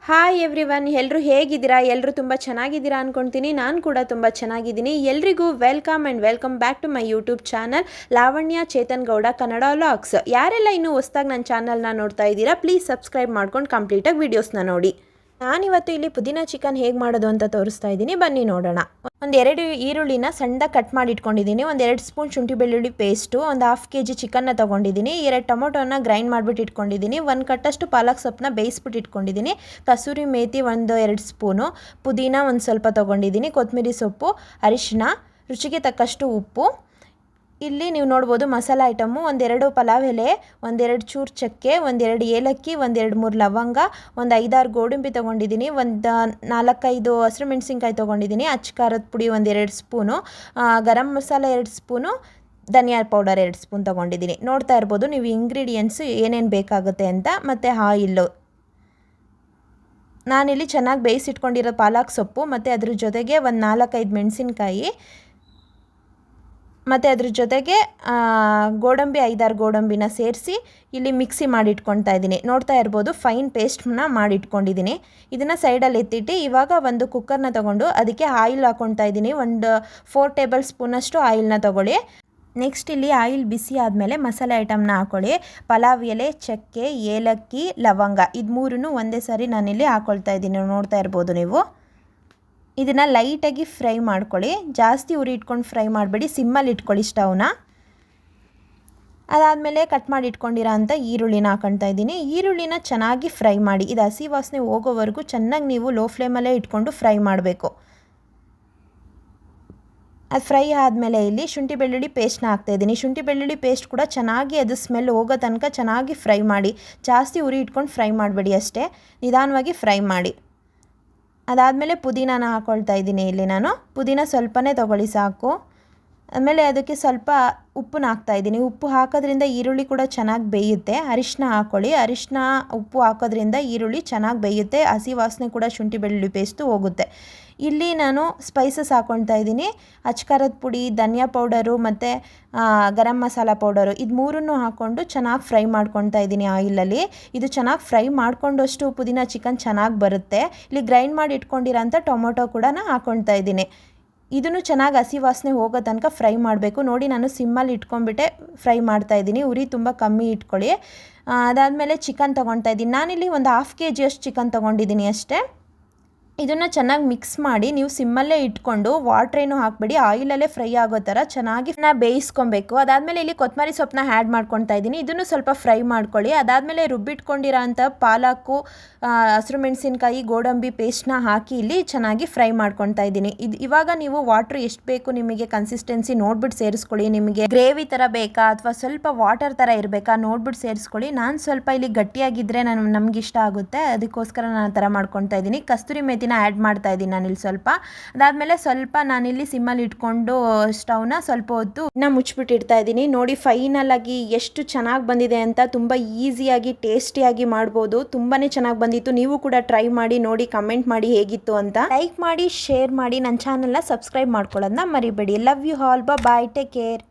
Hi everyone, ಎಲ್ಲರೂ ಹೇಗಿದ್ದೀರಾ? ಎಲ್ಲರೂ ತುಂಬ ಚೆನ್ನಾಗಿದ್ದೀರಾ ಅಂದ್ಕೊಳ್ತೀನಿ. ನಾನು ಕೂಡ ತುಂಬ ಚೆನ್ನಾಗಿದ್ದೀನಿ. ಎಲ್ರಿಗೂ welcome back to my YouTube channel Lavanya Chetan Gowda Kannada vlogs. ಯಾರೆಲ್ಲ ಇನ್ನೂ ಹೊಸದಾಗಿ ನನ್ನ ಚಾನಲ್ನ ನೋಡ್ತಾ ಇದ್ದೀರಾ, ಪ್ಲೀಸ್ ಸಬ್ಸ್ಕ್ರೈಬ್ ಮಾಡ್ಕೊಂಡು ಕಂಪ್ಲೀಟಾಗಿ ವೀಡಿಯೋಸ್ನ ನೋಡಿ. ನಾನಿವತ್ತು ಇಲ್ಲಿ ಪುದೀನ ಚಿಕನ್ ಹೇಗೆ ಮಾಡೋದು ಅಂತ ತೋರಿಸ್ತಾ ಇದ್ದೀನಿ, ಬನ್ನಿ ನೋಡೋಣ. ಒಂದೆರಡು ಈರುಳ್ಳಿನ ಸಣ್ಣದಾಗಿ ಕಟ್ ಮಾಡಿ ಇಟ್ಕೊಂಡಿದ್ದೀನಿ. 1-2 ಸ್ಪೂನ್ ಶುಂಠಿ ಬೆಳ್ಳುಳ್ಳಿ ಪೇಸ್ಟು, ಒಂದು ½ kg ಚಿಕನ್ನ ತೊಗೊಂಡಿದ್ದೀನಿ. 2 ಟೊಮೊಟೊನ ಗ್ರೈಂಡ್ ಮಾಡಿಬಿಟ್ಟು ಇಟ್ಕೊಂಡಿದ್ದೀನಿ. 1 ಕಟ್ಟಷ್ಟು ಪಾಲಕ್ ಸೊಪ್ಪನ್ನ ಬೇಯಿಸ್ಬಿಟ್ಟು ಇಟ್ಕೊಂಡಿದ್ದೀನಿ. ಕಸೂರಿ ಮೇಥಿ 1-2 ಸ್ಪೂನು, ಪುದೀನ ಒಂದು ಸ್ವಲ್ಪ ತೊಗೊಂಡಿದ್ದೀನಿ, ಕೊತ್ತಂಬರಿ ಸೊಪ್ಪು, ಅರಿಶಿನ, ರುಚಿಗೆ ತಕ್ಕಷ್ಟು ಉಪ್ಪು. ಇಲ್ಲಿ ನೀವು ನೋಡ್ಬೋದು ಮಸಾಲೆ ಐಟಮು: 1-2 ಪಲಾವ್ ಎಲೆ, 1-2 ಚೂರು ಚಕ್ಕೆ, 1-2 ಏಲಕ್ಕಿ, 1-2-3 ಲವಂಗ, ಒಂದು 5-6 ಗೋಡಂಬಿ ತೊಗೊಂಡಿದ್ದೀನಿ, ಒಂದು 4-5 ಹಸಿರು ಮೆಣಸಿನ್ಕಾಯಿ ತೊಗೊಂಡಿದ್ದೀನಿ, ಅಚ್ಚ ಖಾರದ ಪುಡಿ 1-2 ಸ್ಪೂನು, ಗರಂ ಮಸಾಲೆ 2 ಸ್ಪೂನು, ಧನಿಯಾ ಪೌಡರ್ 2 ಸ್ಪೂನ್ ತೊಗೊಂಡಿದ್ದೀನಿ. ನೋಡ್ತಾ ಇರ್ಬೋದು ನೀವು ಇಂಗ್ರೀಡಿಯೆಂಟ್ಸು ಏನೇನು ಬೇಕಾಗುತ್ತೆ ಅಂತ. ಮತ್ತು ಆಯಿಲ್ಲು ನಾನಿಲ್ಲಿ ಚೆನ್ನಾಗಿ ಬೇಯಿಸಿಟ್ಕೊಂಡಿರೋ ಪಾಲಕ್ ಸೊಪ್ಪು, ಮತ್ತು ಅದ್ರ ಜೊತೆಗೆ ಒಂದು 4-5 ಮೆಣಸಿನ್ಕಾಯಿ, ಮತ್ತು ಅದ್ರ ಜೊತೆಗೆ ಗೋಡಂಬಿ 5-6 ಗೋಡಂಬಿನ ಸೇರಿಸಿ ಇಲ್ಲಿ ಮಿಕ್ಸಿ ಮಾಡಿಟ್ಕೊಳ್ತಾ ಇದ್ದೀನಿ. ನೋಡ್ತಾ ಇರ್ಬೋದು ಫೈನ್ ಪೇಸ್ಟ್ನ ಮಾಡಿಟ್ಕೊಂಡಿದ್ದೀನಿ. ಇದನ್ನು ಸೈಡಲ್ಲಿ ಎತ್ತಿಟ್ಟು ಇವಾಗ ಒಂದು ಕುಕ್ಕರ್ನ ತೊಗೊಂಡು ಅದಕ್ಕೆ ಆಯಿಲ್ ಹಾಕ್ಕೊಳ್ತಾ ಇದ್ದೀನಿ. ಒಂದು 4 ಟೇಬಲ್ ಸ್ಪೂನಷ್ಟು ಆಯಿಲ್ನ ತೊಗೊಳ್ಳಿ. ನೆಕ್ಸ್ಟ್ ಇಲ್ಲಿ ಆಯಿಲ್ ಬಿಸಿ ಆದಮೇಲೆ ಮಸಾಲೆ ಐಟಮ್ನ ಹಾಕ್ಕೊಳ್ಳಿ. ಪಲಾವ್ ಎಲೆ, ಚಕ್ಕೆ, ಏಲಕ್ಕಿ, ಲವಂಗ, ಇದು ಮೂರನ್ನು ಒಂದೇ ಸಾರಿ ನಾನಿಲ್ಲಿ ಹಾಕ್ಕೊಳ್ತಾ ಇದ್ದೀನಿ. ನೋಡ್ತಾ ಇರ್ಬೋದು ನೀವು. ಇದನ್ನು ಲೈಟಾಗಿ ಫ್ರೈ ಮಾಡ್ಕೊಳ್ಳಿ, ಜಾಸ್ತಿ ಉರಿ ಇಟ್ಕೊಂಡು ಫ್ರೈ ಮಾಡಬೇಡಿ, ಸಿಮ್ಮಲ್ಲಿ ಇಟ್ಕೊಳ್ಳಿ ಸ್ಟವ್ನ. ಅದಾದಮೇಲೆ ಕಟ್ ಮಾಡಿ ಇಟ್ಕೊಂಡಿರೋ ಅಂಥ ಈರುಳ್ಳಿನ ಹಾಕ್ಕೊಳ್ತಾ ಇದ್ದೀನಿ. ಈರುಳ್ಳಿನ ಚೆನ್ನಾಗಿ ಫ್ರೈ ಮಾಡಿ, ಇದು ಹಸಿ ವಾಸನೆ ಹೋಗೋವರೆಗೂ ಚೆನ್ನಾಗಿ ನೀವು ಲೋ ಫ್ಲೇಮಲ್ಲೇ ಇಟ್ಕೊಂಡು ಫ್ರೈ ಮಾಡಬೇಕು. ಅದು ಫ್ರೈ ಆದಮೇಲೆ ಇಲ್ಲಿ ಶುಂಠಿ ಬೆಳ್ಳುಳ್ಳಿ ಪೇಸ್ಟ್ನ ಹಾಕ್ತಾಯಿದ್ದೀನಿ. ಶುಂಠಿ ಬೆಳ್ಳುಳ್ಳಿ ಪೇಸ್ಟ್ ಕೂಡ ಚೆನ್ನಾಗಿ ಅದು ಸ್ಮೆಲ್ ಹೋಗೋ ತನಕ ಚೆನ್ನಾಗಿ ಫ್ರೈ ಮಾಡಿ, ಜಾಸ್ತಿ ಉರಿ ಇಟ್ಕೊಂಡು ಫ್ರೈ ಮಾಡಬೇಡಿ, ಅಷ್ಟೇ ನಿಧಾನವಾಗಿ ಫ್ರೈ ಮಾಡಿ. ಅದಾದಮೇಲೆ ಪುದೀನಾನ ಹಾಕ್ಕೊಳ್ತಾ ಇದ್ದೀನಿ. ಇಲ್ಲಿ ನಾನು ಪುದೀನ ಸ್ವಲ್ಪನೇ ತೊಗೊಳ್ಳಿ ಸಾಕು. ಆಮೇಲೆ ಅದಕ್ಕೆ ಸ್ವಲ್ಪ ಉಪ್ಪನ್ನ ಹಾಕ್ತಾಯಿದ್ದೀನಿ. ಉಪ್ಪು ಹಾಕೋದ್ರಿಂದ ಈರುಳ್ಳಿ ಕೂಡ ಚೆನ್ನಾಗಿ ಬೇಯುತ್ತೆ. ಅರಿಶಿನ ಹಾಕ್ಕೊಳ್ಳಿ. ಅರಿಶಿನ ಉಪ್ಪು ಹಾಕೋದ್ರಿಂದ ಈರುಳ್ಳಿ ಚೆನ್ನಾಗಿ ಬೇಯುತ್ತೆ, ಹಸಿ ವಾಸನೆ ಕೂಡ ಶುಂಠಿ ಬೆಳ್ಳುಳ್ಳಿ ಪೇಸ್ಟು ಹೋಗುತ್ತೆ. ಇಲ್ಲಿ ನಾನು ಸ್ಪೈಸಸ್ ಹಾಕ್ಕೊಳ್ತಾ ಇದ್ದೀನಿ. ಅಚ್ಚ ಖಾರದ ಪುಡಿ, ಧನಿಯಾ ಪೌಡರು ಮತ್ತು ಗರಂ ಮಸಾಲ ಪೌಡರು, ಇದು ಮೂರನ್ನು ಹಾಕ್ಕೊಂಡು ಚೆನ್ನಾಗಿ ಫ್ರೈ ಮಾಡ್ಕೊಳ್ತಾ ಇದ್ದೀನಿ ಆಯಿಲಲ್ಲಿ. ಇದು ಚೆನ್ನಾಗಿ ಫ್ರೈ ಮಾಡ್ಕೊಂಡಷ್ಟು ಪುದೀನ ಚಿಕನ್ ಚೆನ್ನಾಗಿ ಬರುತ್ತೆ. ಇಲ್ಲಿ ಗ್ರೈಂಡ್ ಮಾಡಿ ಇಟ್ಕೊಂಡಿರೋಂಥ ಟೊಮೊಟೊ ಕೂಡ ಹಾಕ್ಕೊಳ್ತಾ ಇದ್ದೀನಿ. ಇದನ್ನು ಚೆನ್ನಾಗಿ ಹಸಿ ವಾಸನೆ ಹೋಗೋ ತನಕ ಫ್ರೈ ಮಾಡಬೇಕು. ನೋಡಿ ನಾನು ಸಿಮ್ಮಲ್ಲಿ ಇಟ್ಕೊಂಡ್ಬಿಟ್ಟೆ ಫ್ರೈ ಮಾಡ್ತಾಯಿದ್ದೀನಿ. ಉರಿ ತುಂಬ ಕಮ್ಮಿ ಇಟ್ಕೊಳ್ಳಿ. ಅದಾದಮೇಲೆ ಚಿಕನ್ ತೊಗೊಳ್ತಾ ಇದ್ದೀನಿ. ನಾನಿಲ್ಲಿ ಒಂದು ½ kg ಅಷ್ಟು ಚಿಕನ್ ತೊಗೊಂಡಿದ್ದೀನಿ ಅಷ್ಟೇ. ಇದನ್ನು ಚೆನ್ನಾಗಿ ಮಿಕ್ಸ್ ಮಾಡಿ ನೀವು ಸಿಮ್ಮಲ್ಲೇ ಇಟ್ಕೊಂಡು ವಾಟ್ರೇನು ಹಾಕಬೇಡಿ, ಆಯಿಲಲ್ಲೇ ಫ್ರೈ ಆಗೋ ಥರ ಚೆನ್ನಾಗಿ ಬೇಯಿಸ್ಕೊಬೇಕು. ಅದಾದಮೇಲೆ ಇಲ್ಲಿ ಕೊತ್ತಂಬರಿ ಸೊಪ್ಪನ್ನ ಆ್ಯಡ್ ಮಾಡ್ಕೊಳ್ತಾ ಇದ್ದೀನಿ. ಇದನ್ನು ಸ್ವಲ್ಪ ಫ್ರೈ ಮಾಡ್ಕೊಳ್ಳಿ. ಅದಾದಮೇಲೆ ರುಬ್ಬಿಟ್ಕೊಂಡಿರೋ ಅಂಥ ಪಾಲಕ್ಕು, ಹಸಿರು ಮೆಣಸಿನ್ಕಾಯಿ, ಗೋಡಂಬಿ ಪೇಸ್ಟ್ನ ಹಾಕಿ ಇಲ್ಲಿ ಚೆನ್ನಾಗಿ ಫ್ರೈ ಮಾಡ್ಕೊಳ್ತಾ ಇದ್ದೀನಿ. ಇವಾಗ ನೀವು ವಾಟ್ರ್ ಎಷ್ಟು ಬೇಕು ನಿಮಗೆ ಕನ್ಸಿಸ್ಟೆನ್ಸಿ ನೋಡ್ಬಿಟ್ಟು ಸೇರಿಸ್ಕೊಳ್ಳಿ. ನಿಮಗೆ ಗ್ರೇವಿ ಥರ ಬೇಕಾ ಅಥವಾ ಸ್ವಲ್ಪ ವಾಟರ್ ಥರ ಇರಬೇಕಾ ನೋಡ್ಬಿಟ್ಟು ಸೇರಿಸ್ಕೊಳ್ಳಿ. ನಾನು ಸ್ವಲ್ಪ ಇಲ್ಲಿ ಗಟ್ಟಿಯಾಗಿದ್ದರೆ ನಮ್ಗೆ ಇಷ್ಟ ಆಗುತ್ತೆ, ಅದಕ್ಕೋಸ್ಕರ ನಾನು ಆ ಥರ ಮಾಡ್ಕೊಳ್ತಾ ಇದ್ದೀನಿ. ಕಸ್ತೂರಿ ಮೇಥಿನ ಆ್ಯಡ್ ಮಾಡ್ತಾ ಇದ್ದೀನಿ ನಾನಿಲ್ಲಿ ಸ್ವಲ್ಪ. ಅದಾದಮೇಲೆ ಸ್ವಲ್ಪ ನಾನಿಲ್ಲಿ ಸಿಮ್ಮಲ್ಲಿ ಇಟ್ಕೊಂಡು ಸ್ಟವ್ನ ಸ್ವಲ್ಪ ಹೊತ್ತು ಮುಚ್ಚಿಬಿಟ್ಟಿಡ್ತಾ ಇದ್ದೀನಿ. ನೋಡಿ ಫೈನಲ್ ಆಗಿ ಎಷ್ಟು ಚೆನ್ನಾಗಿ ಬಂದಿದೆ ಅಂತ. ತುಂಬ ಈಸಿಯಾಗಿ ಟೇಸ್ಟಿಯಾಗಿ ಮಾಡ್ಬೋದು. ತುಂಬಾ ಚೆನ್ನಾಗಿ ಬಂದಿತ್ತು. ನೀವು ಕೂಡ ಟ್ರೈ ಮಾಡಿ ನೋಡಿ, ಕಮೆಂಟ್ ಮಾಡಿ ಹೇಗಿತ್ತು ಅಂತ. ಲೈಕ್ ಮಾಡಿ, ಶೇರ್ ಮಾಡಿ, ನನ್ನ ಚಾನಲ್ನ ಸಬ್ಸ್ಕ್ರೈಬ್ ಮಾಡ್ಕೊಳ್ಳೋದನ್ನ ಮರಿಬೇಡಿ. Love you all, bye, take care.